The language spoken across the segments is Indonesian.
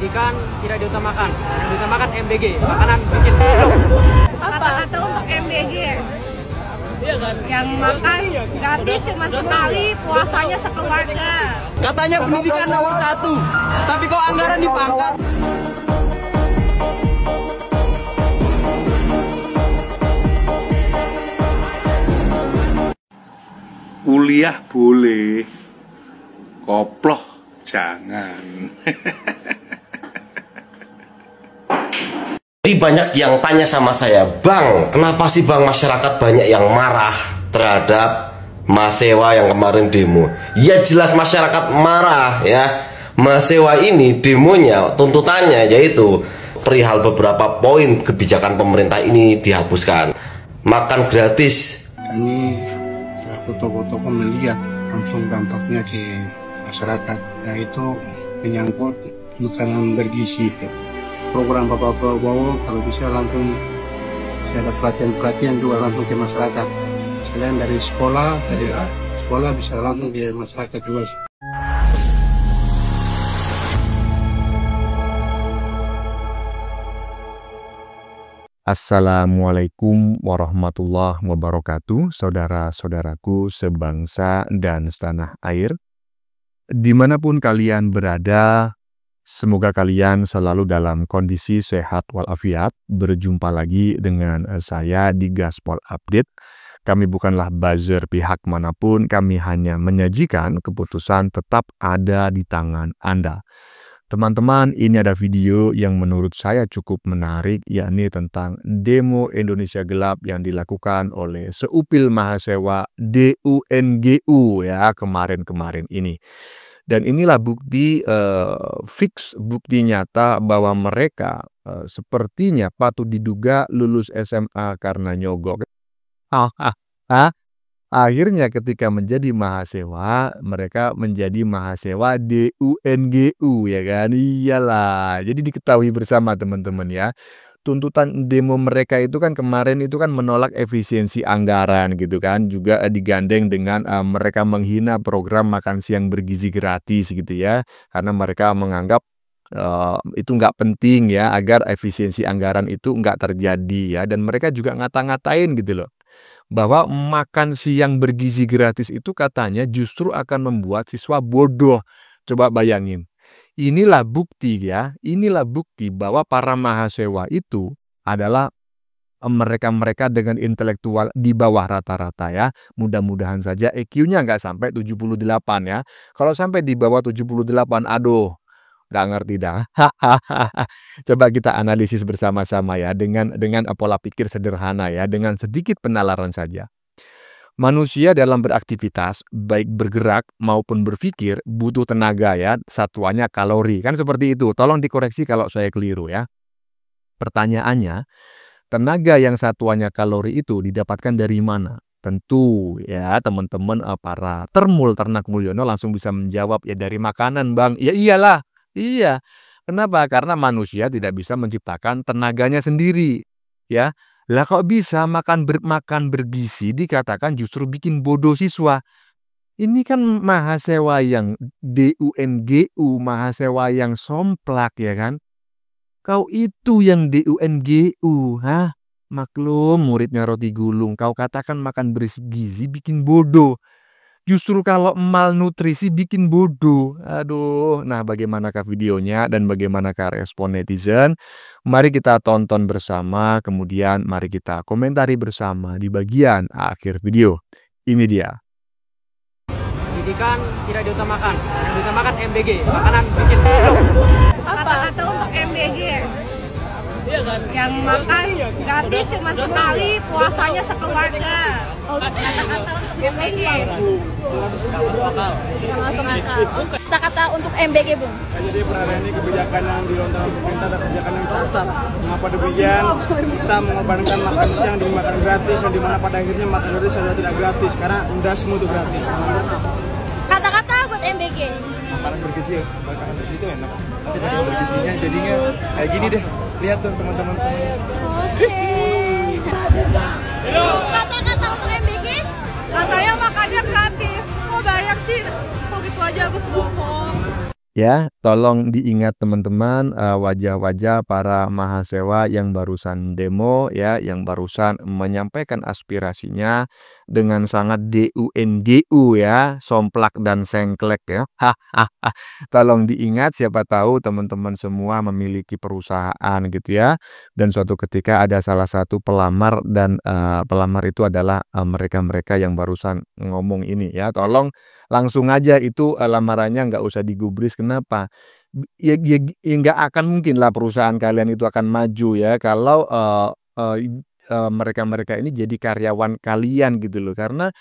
Pendidikan tidak diutamakan, yang diutamakan MBG, makanan bikin blok. Kata-kata untuk MBG, yang makan gratis cuma sekali, puasanya sekeluarga. Katanya pendidikan nomor 1, tapi kok anggaran dipangkas? Kuliah boleh, koploh jangan. Jadi banyak yang tanya sama saya, Bang, kenapa sih Bang masyarakat banyak yang marah terhadap mahasiswa yang kemarin demo? Ya jelas masyarakat marah ya. Mahasiswa ini demonya, tuntutannya yaitu perihal beberapa poin kebijakan pemerintah ini dihapuskan. Makan gratis. Kami selaku tokoh-tokoh melihat langsung dampaknya ke masyarakat, yaitu menyangkut makanan bergizi. Program Bapak Prabowo kalau bisa langsung ada perhatian juga langsung ke masyarakat. Selain dari sekolah bisa langsung ke masyarakat juga. Assalamualaikum warahmatullahi wabarakatuh, saudara-saudaraku sebangsa dan setanah air. Dimanapun kalian berada, semoga kalian selalu dalam kondisi sehat walafiat. Berjumpa lagi dengan saya di Gaspol Update. Kami bukanlah buzzer pihak manapun, kami hanya menyajikan keputusan tetap ada di tangan Anda. Teman-teman, ini ada video yang menurut saya cukup menarik, yakni tentang demo Indonesia Gelap yang dilakukan oleh seupil mahasiswa DUNGU ya kemarin-kemarin ini. Dan inilah bukti fix, bukti nyata bahwa mereka sepertinya patut diduga lulus SMA karena nyogok. Akhirnya ketika menjadi mahasiswa, mereka menjadi mahasiswa DUNGU ya kan? Iyalah, jadi diketahui bersama teman-teman ya. Tuntutan demo mereka itu kan kemarin itu kan menolak efisiensi anggaran gitu kan. Juga digandeng dengan mereka menghina program makan siang bergizi gratis gitu ya. Karena mereka menganggap itu nggak penting ya agar efisiensi anggaran itu nggak terjadi ya. Dan mereka juga ngata-ngatain gitu loh, bahwa makan siang bergizi gratis itu katanya justru akan membuat siswa bodoh. Coba bayangin. Inilah bukti ya, inilah bukti bahwa para mahasiswa itu adalah mereka-mereka dengan intelektual di bawah rata-rata ya. Mudah-mudahan saja EQ-nya nggak sampai 78 ya. Kalau sampai di bawah 78, aduh, nggak ngerti dah. Coba kita analisis bersama-sama ya dengan pola pikir sederhana ya, dengan sedikit penalaran saja. Manusia dalam beraktivitas, baik bergerak maupun berpikir, butuh tenaga ya, satuannya kalori. Kan seperti itu, tolong dikoreksi kalau saya keliru ya. Pertanyaannya, tenaga yang satuannya kalori itu didapatkan dari mana? Tentu ya teman-teman para termul ternak Mulyono langsung bisa menjawab, ya dari makanan Bang. Ya iyalah. Iya, kenapa? Karena manusia tidak bisa menciptakan tenaganya sendiri, ya. Lah kok bisa makan bergizi dikatakan justru bikin bodoh siswa? Ini kan mahasiswa yang DUNGU, mahasiswa yang somplak ya kan? Kau itu yang DUNGU, hah? Maklum muridnya roti gulung, kau katakan makan bergizi bikin bodoh. Justru kalau malnutrisi bikin bodoh. Aduh, nah bagaimanakah videonya dan bagaimanakah respon netizen? Mari kita tonton bersama, kemudian mari kita komentari bersama di bagian akhir video. Ini dia. Pendidikan tidak diutamakan, yang diutamakan MBG, makanan bikin blok. Kata-kata untuk MBG, yang makan gratis cuma sekali, puasanya sekeluarga. Kata-kata untuk MBG. Masuk akal. Kata-kata untuk MBG, Bung. Jadi perharian ini kebijakan yang dilontarkan pemerintah adalah kebijakan yang cacat. Mengapa demikian? Kita mengorbankan makan siang dengan makan gratis, yang dimana pada akhirnya makan gratis sudah tidak gratis karena udah semua itu gratis. Kata-kata buat MBG. Makanan bergizi, makanan bergizi itu enak. Tapi tadi bergizinya jadinya kayak gini deh. Lihat tuh teman-teman semua. Kata-kata untuk MBG. Katanya makannya gratis. Kok banyak sih? Kok gitu aja harus bohong. Ya, Tolong diingat teman-teman, wajah-wajah para mahasiswa yang barusan demo ya, yang barusan menyampaikan aspirasinya dengan sangat DUNGU ya, somplak dan sengklek ya. Tolong diingat, siapa tahu teman-teman semua memiliki perusahaan gitu ya. Dan suatu ketika ada salah satu pelamar dan pelamar itu adalah mereka-mereka yang barusan ngomong ini ya. Tolong langsung aja itu lamarannya nggak usah digubris. Kenapa? Ya nggak akan mungkin lah perusahaan kalian itu akan maju ya kalau mereka-mereka ini jadi karyawan kalian gitu loh. Karena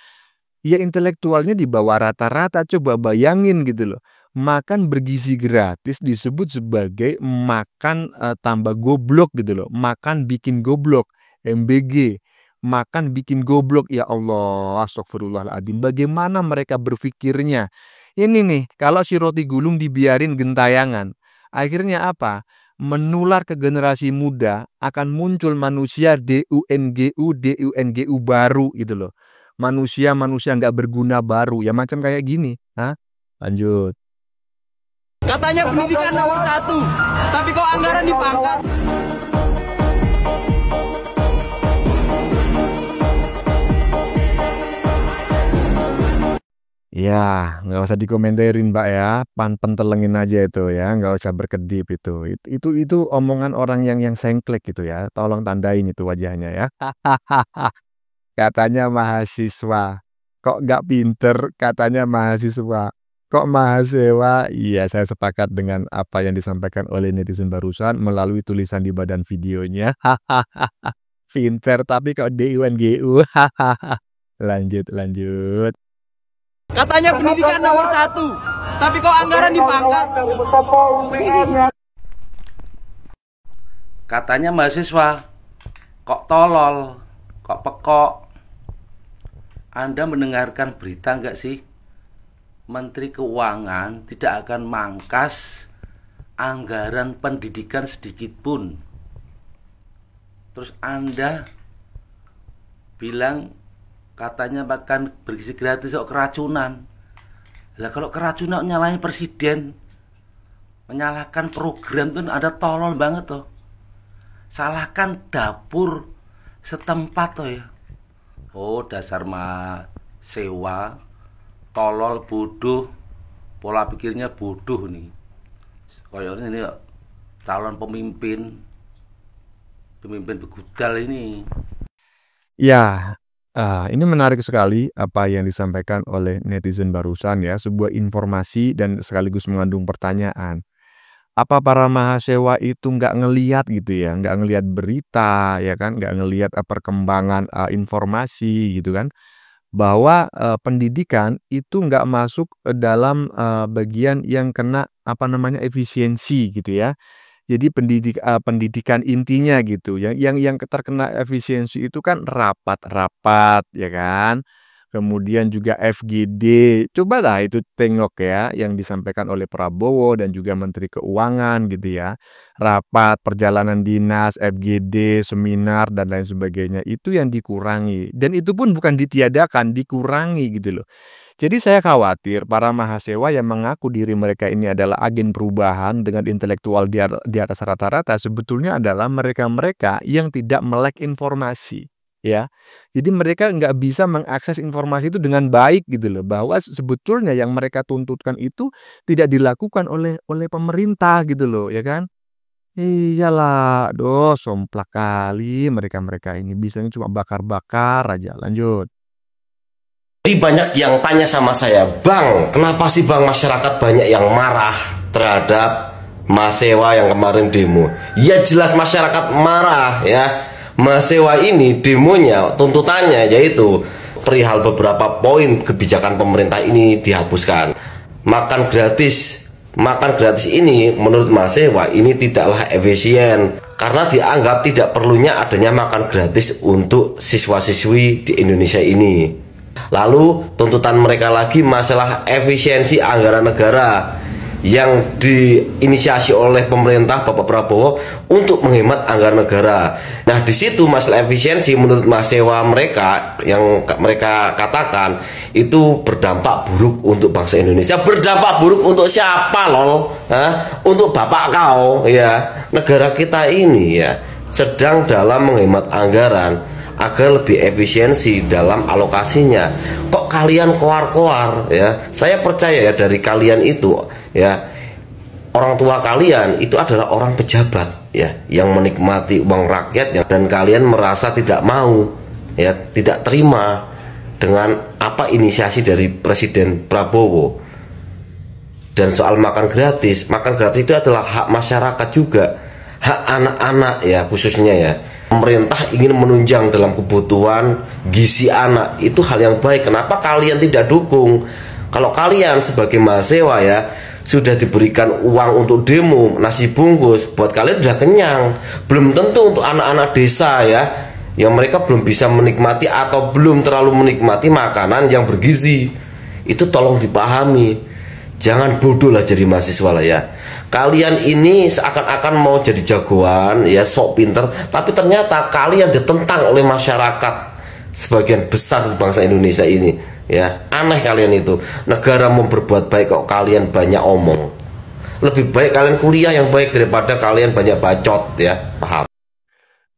ya intelektualnya di bawah rata-rata. Coba bayangin gitu loh. Makan bergizi gratis disebut sebagai makan tambah goblok gitu loh. Makan bikin goblok, MBG. Makan bikin goblok, ya Allah, astagfirullahaladzim. Bagaimana mereka berpikirnya? Ini nih, kalau si roti gulung dibiarin gentayangan, akhirnya apa? Menular ke generasi muda, akan muncul manusia DUNGU baru gitu loh. Manusia-manusia nggak berguna baru, ya macam kayak gini. Hah? Lanjut. Katanya pendidikan nomor 1, tapi kok anggaran dipangkas? Ya, nggak usah dikomentarin Mbak ya, pentelengin aja itu ya, nggak usah berkedip itu. Itu omongan orang yang sengklek gitu ya. Tolong tandain itu wajahnya ya. Katanya mahasiswa, kok nggak pinter? Katanya mahasiswa, kok mahasiswa? Iya, saya sepakat dengan apa yang disampaikan oleh netizen barusan melalui tulisan di badan videonya. Pinter tapi kok DUNGU. Lanjut. Katanya pendidikan nomor 1, tapi kok anggaran dipangkas? Katanya mahasiswa, kok tolol, kok pekok. Anda mendengarkan berita nggak sih? Menteri Keuangan tidak akan mangkas anggaran pendidikan sedikit pun. Terus Anda bilang katanya makan bergizi gratis kok keracunan. Lah kalau keracunan nyalahin presiden, menyalahkan program tuh ada tolol banget tuh. Salahkan dapur setempat tuh ya. Oh, dasar mahasiswa tolol, bodoh, pola pikirnya bodoh nih. Kayak ini calon pemimpin begudal ini. Ya. Ini menarik sekali apa yang disampaikan oleh netizen barusan ya, sebuah informasi dan sekaligus mengandung pertanyaan. Apa para mahasiswa itu nggak ngelihat gitu ya, nggak ngelihat berita ya kan, nggak ngelihat perkembangan informasi gitu kan, bahwa pendidikan itu nggak masuk dalam bagian yang kena efisiensi gitu ya. Jadi pendidikan intinya gitu yang terkena efisiensi itu kan rapat ya kan. Kemudian juga FGD. Cobalah itu tengok ya yang disampaikan oleh Prabowo dan juga Menteri Keuangan gitu ya. Rapat, perjalanan dinas, FGD, seminar dan lain sebagainya itu yang dikurangi. Dan itu pun bukan ditiadakan, dikurangi gitu loh. Jadi saya khawatir para mahasiswa yang mengaku diri mereka ini adalah agen perubahan dengan intelektual di atas rata-rata sebetulnya adalah mereka-mereka yang tidak melek informasi ya. Jadi mereka nggak bisa mengakses informasi itu dengan baik gitu loh, bahwa sebetulnya yang mereka tuntutkan itu tidak dilakukan oleh pemerintah gitu loh ya kan. Iyalah, somplak kali mereka-mereka ini, bisanya cuma bakar-bakar aja. Lanjut. Jadi banyak yang tanya sama saya, Bang, kenapa sih Bang masyarakat banyak yang marah terhadap mahasiswa yang kemarin demo? Ya jelas masyarakat marah ya. Mahasiswa ini demonya, tuntutannya yaitu perihal beberapa poin kebijakan pemerintah ini dihapuskan. Makan gratis ini menurut mahasiswa ini tidaklah efisien karena dianggap tidak perlunya adanya makan gratis untuk siswa-siswi di Indonesia ini. Lalu tuntutan mereka lagi masalah efisiensi anggaran negara. yang diinisiasi oleh pemerintah Bapak Prabowo untuk menghemat anggaran negara. Nah, di situ masalah efisiensi menurut mahasiswa mereka yang mereka katakan itu berdampak buruk untuk bangsa Indonesia. Berdampak buruk untuk siapa, lol? Hah? Untuk bapak kau, ya. Negara kita ini ya sedang dalam menghemat anggaran agar lebih efisiensi dalam alokasinya. Kok kalian koar-koar ya? Saya percaya ya dari kalian itu ya, orang tua kalian itu adalah orang pejabat ya, yang menikmati uang rakyat ya, dan kalian merasa tidak mau ya, tidak terima dengan apa inisiasi dari Presiden Prabowo. Dan soal makan gratis itu adalah hak masyarakat juga, hak anak-anak ya khususnya ya. Pemerintah ingin menunjang dalam kebutuhan gizi anak, itu hal yang baik. Kenapa kalian tidak dukung? Kalau kalian sebagai mahasiswa ya sudah diberikan uang untuk demo, nasi bungkus, buat kalian sudah kenyang. Belum tentu untuk anak-anak desa ya, yang mereka belum bisa menikmati atau belum terlalu menikmati makanan yang bergizi. Itu tolong dipahami. Jangan bodoh lah jadi mahasiswa lah ya. Kalian ini seakan-akan mau jadi jagoan ya, sok pinter, tapi ternyata kalian ditentang oleh masyarakat sebagian besar bangsa Indonesia ini ya. Aneh kalian itu. Negara mau berbuat baik kok kalian banyak omong. Lebih baik kalian kuliah yang baik daripada kalian banyak bacot ya. Paham?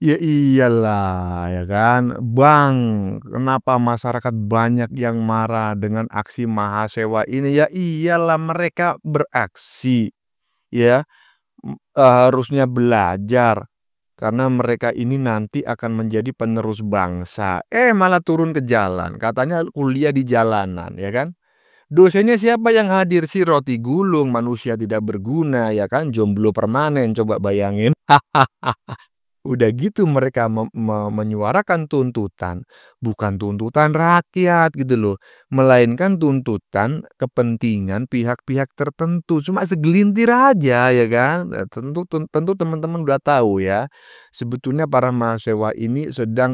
Ya iyalah ya kan Bang, kenapa masyarakat banyak yang marah dengan aksi mahasiswa ini? Ya iyalah, mereka beraksi ya, harusnya belajar karena mereka ini nanti akan menjadi penerus bangsa. Malah turun ke jalan, katanya kuliah di jalanan ya kan. Dosennya siapa yang hadir sih? Roti gulung, manusia tidak berguna ya kan, jomblo permanen, coba bayangin. Udah gitu mereka menyuarakan tuntutan, bukan tuntutan rakyat gitu loh, melainkan tuntutan kepentingan pihak-pihak tertentu, cuma segelintir aja ya kan. Tentu teman-teman udah tahu ya, sebetulnya para mahasiswa ini sedang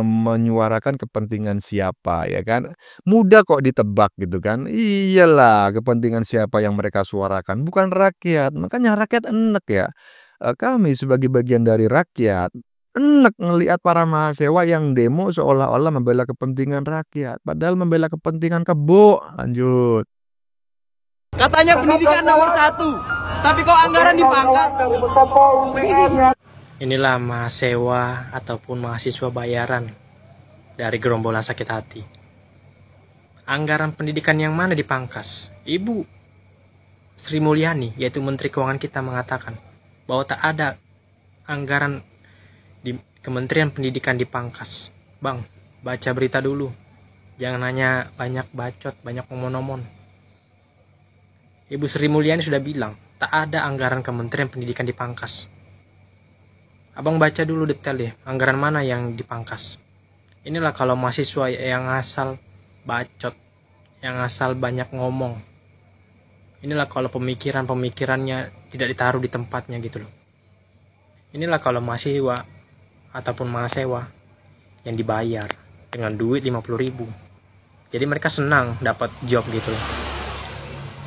menyuarakan kepentingan siapa ya kan. Mudah kok ditebak gitu kan. Iyalah, kepentingan siapa yang mereka suarakan, bukan rakyat. Makanya rakyat enek ya. Kami sebagai bagian dari rakyat enek ngelihat para mahasiswa yang demo seolah-olah membela kepentingan rakyat, padahal membela kepentingan kebo. Lanjut. Katanya pendidikan nomor 1, tapi kok anggaran dipangkas? Inilah mahasiswa ataupun mahasiswa bayaran dari gerombolan sakit hati. Anggaran pendidikan yang mana dipangkas? Ibu Sri Mulyani, yaitu Menteri Keuangan kita, mengatakan bahwa tak ada anggaran di Kementerian Pendidikan dipangkas. Bang, baca berita dulu. Jangan hanya banyak bacot, banyak omon-omon. Ibu Sri Mulyani sudah bilang, tak ada anggaran Kementerian Pendidikan dipangkas. Abang baca dulu detail deh, anggaran mana yang dipangkas. Inilah kalau mahasiswa yang asal bacot, yang asal banyak ngomong. Inilah kalau pemikirannya tidak ditaruh di tempatnya gitu loh. Inilah kalau mahasiswa ataupun mahasiswa yang dibayar dengan duit 50.000. Jadi mereka senang dapat job gitu loh.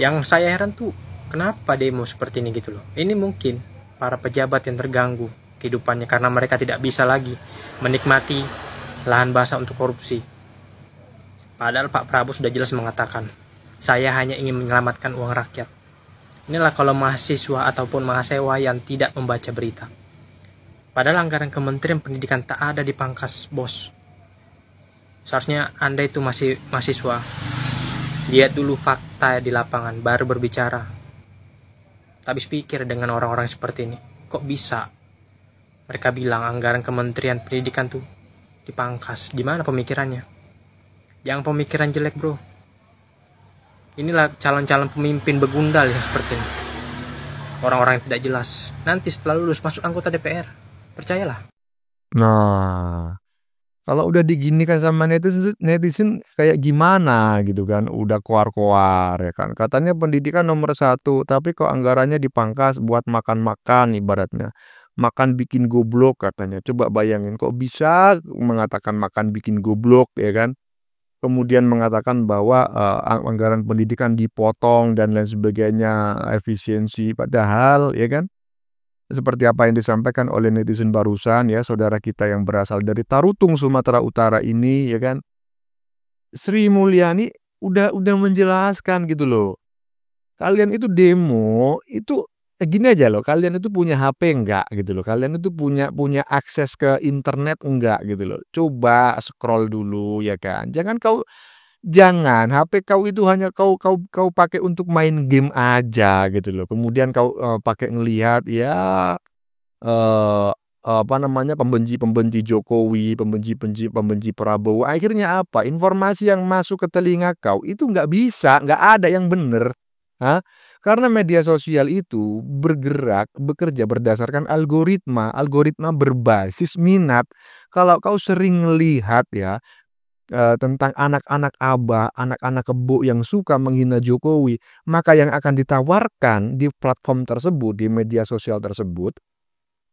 Yang saya heran tuh, kenapa demo seperti ini gitu loh. Ini mungkin para pejabat yang terganggu kehidupannya karena mereka tidak bisa lagi menikmati lahan basah untuk korupsi. Padahal Pak Prabowo sudah jelas mengatakan, saya hanya ingin menyelamatkan uang rakyat. Inilah kalau mahasiswa ataupun mahasiswa yang tidak membaca berita. Padahal anggaran Kementerian Pendidikan tak ada dipangkas, bos. Seharusnya Anda itu masih mahasiswa, lihat dulu fakta di lapangan, baru berbicara. Tak habis pikir dengan orang-orang seperti ini. Kok bisa mereka bilang anggaran Kementerian Pendidikan tuh dipangkas? Di mana pemikirannya? Jangan pemikiran jelek, bro. Inilah calon-calon pemimpin begundal yang seperti ini. Orang-orang yang tidak jelas. Nanti setelah lulus masuk anggota DPR. Percayalah. Nah, kalau udah diginikan sama netizen kayak gimana gitu kan, udah koar-koar ya kan. Katanya pendidikan nomor 1, tapi kok anggarannya dipangkas buat makan-makan ibaratnya. Makan bikin goblok katanya. Coba bayangin, kok bisa mengatakan makan bikin goblok ya kan. kemudian mengatakan bahwa anggaran pendidikan dipotong dan lain sebagainya, efisiensi. Padahal ya kan, seperti apa yang disampaikan oleh netizen barusan ya, saudara kita yang berasal dari Tarutung, Sumatera Utara ini ya kan, Sri Mulyani udah menjelaskan gitu loh. Kalian itu demo itu gini aja loh, kalian itu punya HP enggak gitu loh. Kalian itu punya akses ke internet enggak gitu loh. Coba scroll dulu ya kan. Jangan HP kau itu hanya kau pakai untuk main game aja gitu loh. Kemudian kau pakai ngelihat ya apa namanya, pembenci Jokowi, pembenci Prabowo. Akhirnya apa? Informasi yang masuk ke telinga kau itu nggak ada yang bener. Karena media sosial itu bekerja berdasarkan algoritma berbasis minat. Kalau kau sering lihat ya tentang anak-anak abah, anak-anak kebo yang suka menghina Jokowi, maka yang akan ditawarkan di platform tersebut, di media sosial tersebut,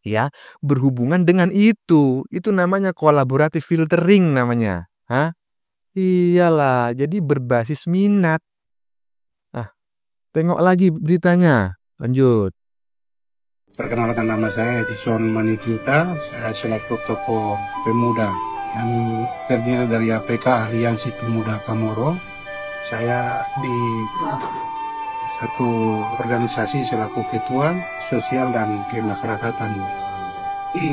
ya berhubungan dengan itu namanya kolaboratif filtering namanya. Iyalah, jadi berbasis minat. Tengok lagi beritanya, lanjut. Perkenalkan, nama saya Edison Manijuta, saya selaku tokoh pemuda yang terdiri dari APK Aliansi Pemuda Kamoro. Saya di satu organisasi selaku ketua sosial dan kemasyarakatan.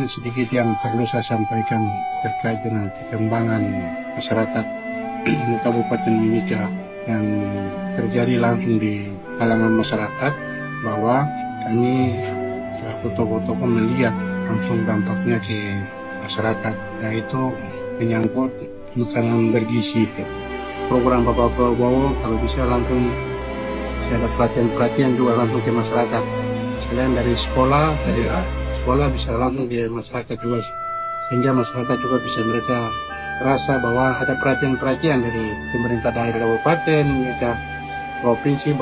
Sedikit yang perlu saya sampaikan terkait dengan perkembangan masyarakat di Kabupaten Mimika yang terjadi langsung di kalangan masyarakat, bahwa kami selaku tokoh-tokoh melihat langsung dampaknya ke masyarakat, yaitu menyangkut makanan bergizi. Program Bapak Prabowo kalau bisa langsung ada perhatian juga langsung ke masyarakat, selain dari sekolah bisa langsung ke masyarakat juga, sehingga masyarakat juga bisa mereka rasa bahwa ada perhatian dari pemerintah daerah kabupaten, mereka provinsi,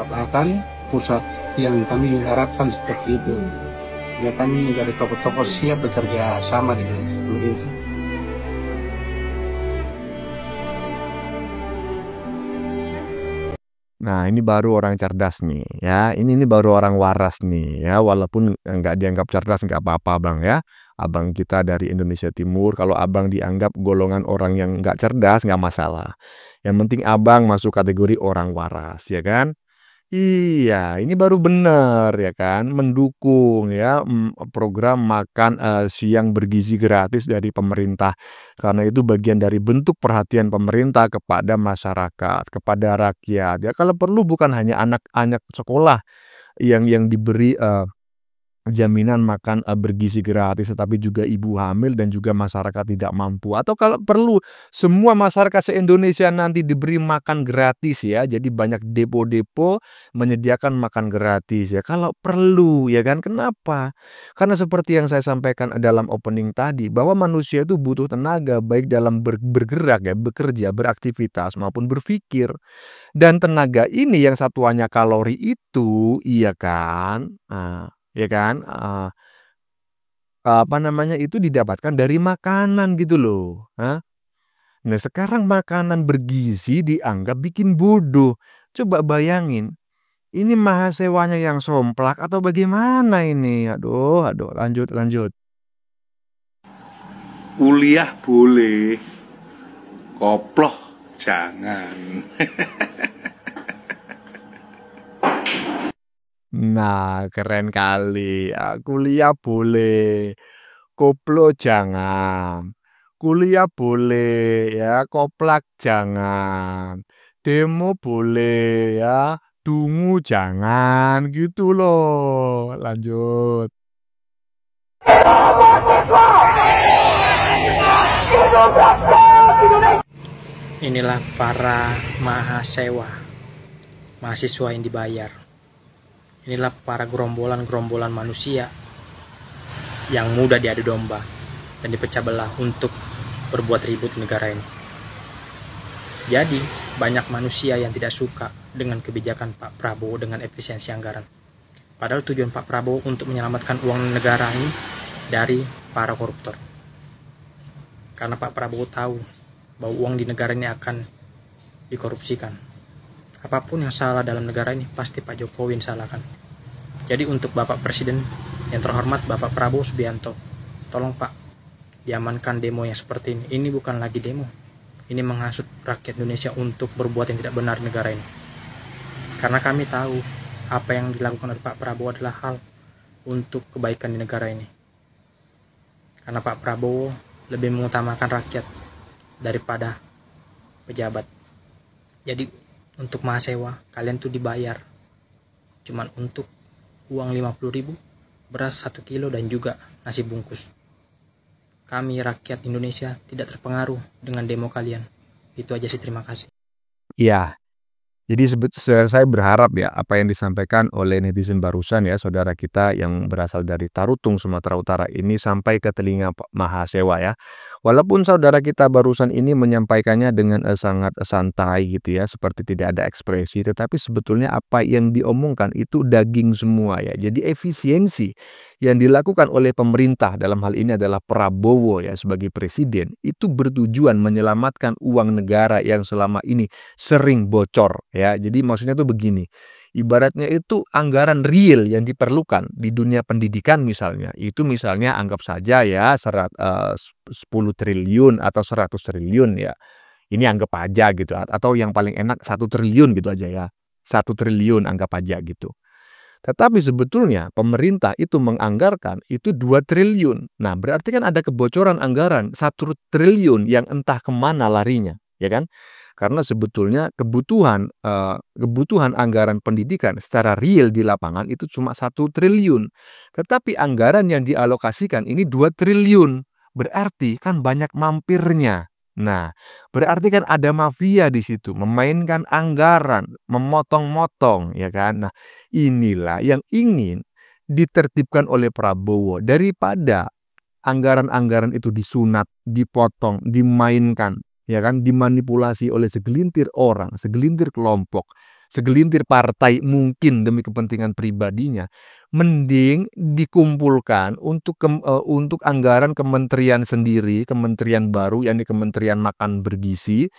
bahkan pusat, yang kami harapkan seperti itu. Ya, kami dari tokoh-tokoh siap bekerja sama dengan pemerintah. Nah, ini baru orang cerdas nih ya. Ini baru orang waras nih ya. Walaupun nggak dianggap cerdas nggak apa-apa Bang ya. Abang kita dari Indonesia Timur. Kalau abang dianggap golongan orang yang nggak cerdas nggak masalah. Yang penting abang masuk kategori orang waras ya kan. Iya, ini baru benar ya kan, mendukung ya program makan siang bergizi gratis dari pemerintah. Karena itu bagian dari bentuk perhatian pemerintah kepada masyarakat, kepada rakyat. Ya kalau perlu bukan hanya anak-anak sekolah yang diberi jaminan makan bergizi gratis, tetapi juga ibu hamil dan juga masyarakat tidak mampu. Atau kalau perlu semua masyarakat se-Indonesia nanti diberi makan gratis ya. Jadi banyak depo-depo menyediakan makan gratis ya. Kalau perlu ya kan, kenapa? Karena seperti yang saya sampaikan dalam opening tadi, bahwa manusia itu butuh tenaga baik dalam bergerak ya, bekerja, beraktivitas maupun berpikir. Dan tenaga ini yang satuannya kalori itu, iya kan? Ya kan, apa namanya itu didapatkan dari makanan gitu loh. Nah sekarang makanan bergizi dianggap bikin bodoh. Coba bayangin, ini mahasiswanya yang somplak atau bagaimana ini? Aduh, lanjut. Kuliah boleh, koploh jangan. Nah, keren kali. Kuliah boleh, koplo jangan. Kuliah boleh ya, koplak jangan. Demo boleh ya, dungu jangan gitu loh. Lanjut. Inilah para mahasiswa yang dibayar. Inilah para gerombolan manusia yang mudah diadu domba dan dipecah belah untuk berbuat ribut negara ini. Jadi, banyak manusia yang tidak suka dengan kebijakan Pak Prabowo dengan efisiensi anggaran. Padahal tujuan Pak Prabowo untuk menyelamatkan uang negara ini dari para koruptor. Karena Pak Prabowo tahu bahwa uang di negara ini akan dikorupsikan. Apapun yang salah dalam negara ini pasti Pak Jokowi yang salahkan. Jadi untuk Bapak Presiden yang terhormat Bapak Prabowo Subianto, tolong Pak, diamankan demo yang seperti ini. Ini bukan lagi demo, ini menghasut rakyat Indonesia untuk berbuat yang tidak benar di negara ini. Karena kami tahu apa yang dilakukan oleh Pak Prabowo adalah hal untuk kebaikan di negara ini. Karena Pak Prabowo lebih mengutamakan rakyat daripada pejabat. Jadi untuk mahasiswa kalian tuh dibayar cuman untuk uang 50.000, beras 1 kilo dan juga nasi bungkus. Kami rakyat Indonesia tidak terpengaruh dengan demo kalian. Itu aja sih, terima kasih. Iya. Jadi saya berharap ya apa yang disampaikan oleh netizen barusan ya saudara kita yang berasal dari Tarutung Sumatera Utara ini sampai ke telinga Pak Mahasewa ya. Walaupun saudara kita barusan ini menyampaikannya dengan sangat santai gitu ya, seperti tidak ada ekspresi, tetapi sebetulnya apa yang diomongkan itu daging semua ya. Jadi efisiensi yang dilakukan oleh pemerintah dalam hal ini adalah Prabowo ya sebagai presiden itu bertujuan menyelamatkan uang negara yang selama ini sering bocor ya. Jadi maksudnya tuh begini, ibaratnya itu anggaran real yang diperlukan di dunia pendidikan misalnya, itu misalnya anggap saja ya 10 triliun atau 100 triliun ya. Ini anggap aja gitu, atau yang paling enak 1 triliun gitu aja ya. 1 triliun anggap aja gitu. Tetapi sebetulnya pemerintah itu menganggarkan itu 2 triliun. Nah berarti kan ada kebocoran anggaran 1 triliun yang entah kemana larinya, ya kan? Karena sebetulnya kebutuhan anggaran pendidikan secara real di lapangan itu cuma 1 triliun. Tetapi anggaran yang dialokasikan ini 2 triliun. Berarti kan banyak mampirnya. Nah, berarti kan ada mafia di situ, memainkan anggaran, memotong-motong, ya kan? Nah, inilah yang ingin ditertibkan oleh Prabowo daripada anggaran-anggaran itu disunat, dipotong, dimainkan, ya kan, dimanipulasi oleh segelintir orang, segelintir kelompok, segelintir partai mungkin demi kepentingan pribadinya. Mending dikumpulkan untuk anggaran kementerian sendiri, kementerian baru yakni Kementerian Makan Bergizi.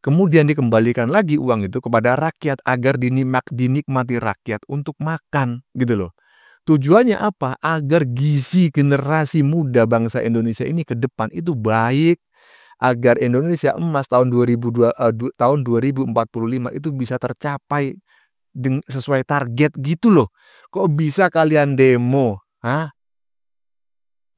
Kemudian dikembalikan lagi uang itu kepada rakyat agar dinikmati rakyat untuk makan gitu loh. Tujuannya apa? Agar gizi generasi muda bangsa Indonesia ini ke depan itu baik, agar Indonesia emas tahun 2045 itu bisa tercapai sesuai target gitu loh. Kok bisa kalian demo? Hah?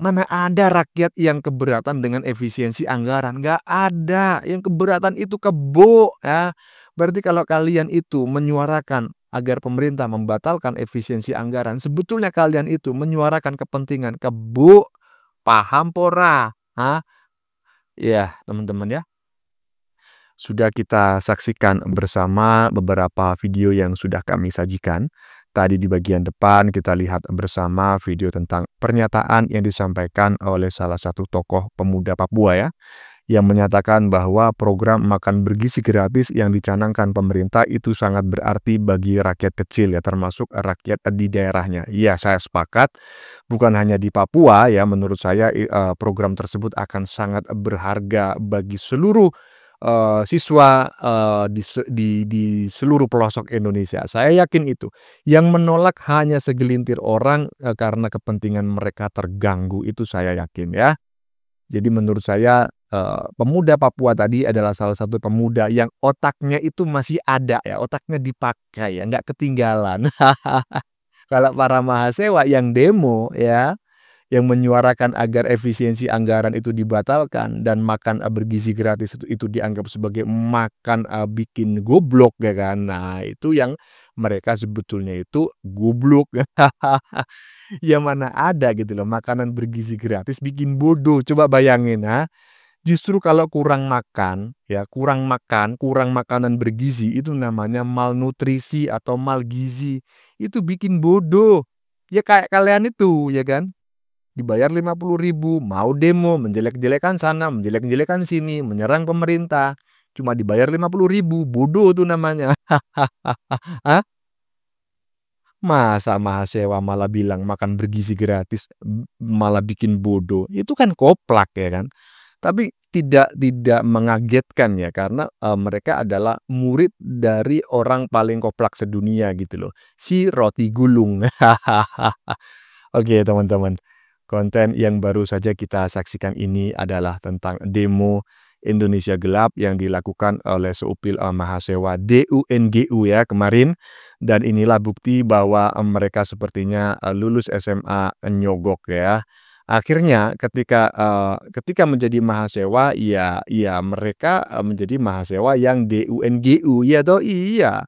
Mana ada rakyat yang keberatan dengan efisiensi anggaran? Nggak ada. Yang keberatan itu kebo ya. Berarti kalau kalian itu menyuarakan agar pemerintah membatalkan efisiensi anggaran, sebetulnya kalian itu menyuarakan kepentingan kebo. Paham pora? Hah? Ya, teman-teman ya. Sudah kita saksikan bersama beberapa video yang sudah kami sajikan. Tadi di bagian depan kita lihat bersama video tentang pernyataan yang disampaikan oleh salah satu tokoh pemuda Papua ya, yang menyatakan bahwa program makan bergizi gratis yang dicanangkan pemerintah itu sangat berarti bagi rakyat kecil ya, termasuk rakyat di daerahnya. Ya, saya sepakat. Bukan hanya di Papua ya, menurut saya program tersebut akan sangat berharga bagi seluruh siswa di seluruh pelosok Indonesia. Saya yakin itu. Yang menolak hanya segelintir orang karena kepentingan mereka terganggu, itu saya yakin ya. Jadi menurut saya pemuda Papua tadi adalah salah satu pemuda yang otaknya itu masih ada ya, otaknya dipakai ya, nggak ketinggalan. Kalau para mahasiswa yang demo ya, yang menyuarakan agar efisiensi anggaran itu dibatalkan dan makan bergizi gratis itu dianggap sebagai makan bikin goblok ya kan. Nah, itu yang mereka sebetulnya itu goblok. Ya mana ada gitu loh, makanan bergizi gratis bikin bodoh. Coba bayangin ha. Justru kalau kurang makan, kurang makanan bergizi itu namanya malnutrisi atau malgizi. Itu bikin bodoh. Ya kayak kalian itu, ya kan? Dibayar 50.000, mau demo, menjelek-jelekan sana, menjelek-jelekan sini, menyerang pemerintah. Cuma dibayar 50.000, bodoh tuh namanya. Hah? Masa mahasiswa malah bilang makan bergizi gratis, malah bikin bodoh. Itu kan koplak ya kan. Tapi tidak mengagetkan ya, karena mereka adalah murid dari orang paling koplak sedunia gitu loh, si Roti Gulung. Oke teman-teman, konten yang baru saja kita saksikan ini adalah tentang demo Indonesia Gelap yang dilakukan oleh seupil mahasiswa DUNGU ya kemarin. Dan inilah bukti bahwa mereka sepertinya lulus SMA nyogok ya. Akhirnya ketika menjadi mahasiswa ya mereka menjadi mahasiswa yang DUNGU ya toh iya.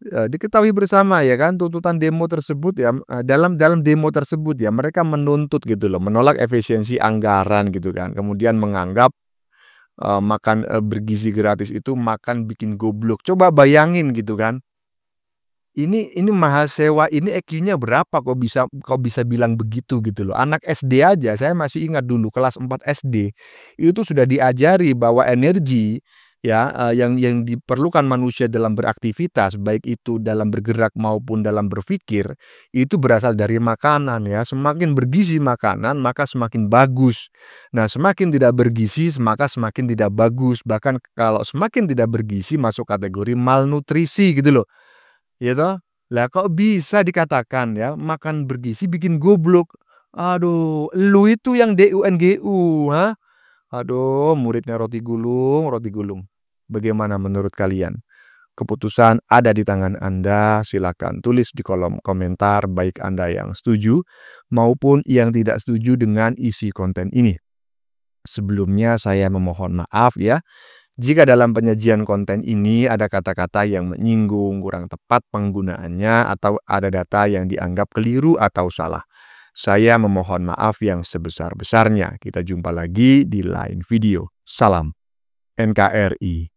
Diketahui bersama ya kan tuntutan demo tersebut ya, dalam demo tersebut ya mereka menuntut gitu loh, menolak efisiensi anggaran gitu kan, kemudian menganggap makan bergizi gratis itu makan bikin goblok. Coba bayangin gitu kan. Ini mahasiswa ini IQ-nya berapa kok bisa bilang begitu gitu loh. Anak SD aja, saya masih ingat dulu kelas 4 SD itu sudah diajari bahwa energi ya yang diperlukan manusia dalam beraktivitas, baik itu dalam bergerak maupun dalam berpikir, itu berasal dari makanan ya. Semakin bergizi makanan maka semakin bagus. Nah, semakin tidak bergizi maka semakin tidak bagus. Bahkan kalau semakin tidak bergizi masuk kategori malnutrisi gitu loh. Ya toh? Lah kok bisa dikatakan ya makan bergizi bikin goblok. Aduh, lu itu yang DUNGU, ha? Aduh, muridnya Roti Gulung. Bagaimana menurut kalian? Keputusan ada di tangan Anda. Silakan tulis di kolom komentar baik Anda yang setuju maupun yang tidak setuju dengan isi konten ini. Sebelumnya saya memohon maaf ya jika dalam penyajian konten ini ada kata-kata yang menyinggung, kurang tepat penggunaannya, atau ada data yang dianggap keliru atau salah. Saya memohon maaf yang sebesar-besarnya. Kita jumpa lagi di lain video. Salam NKRI.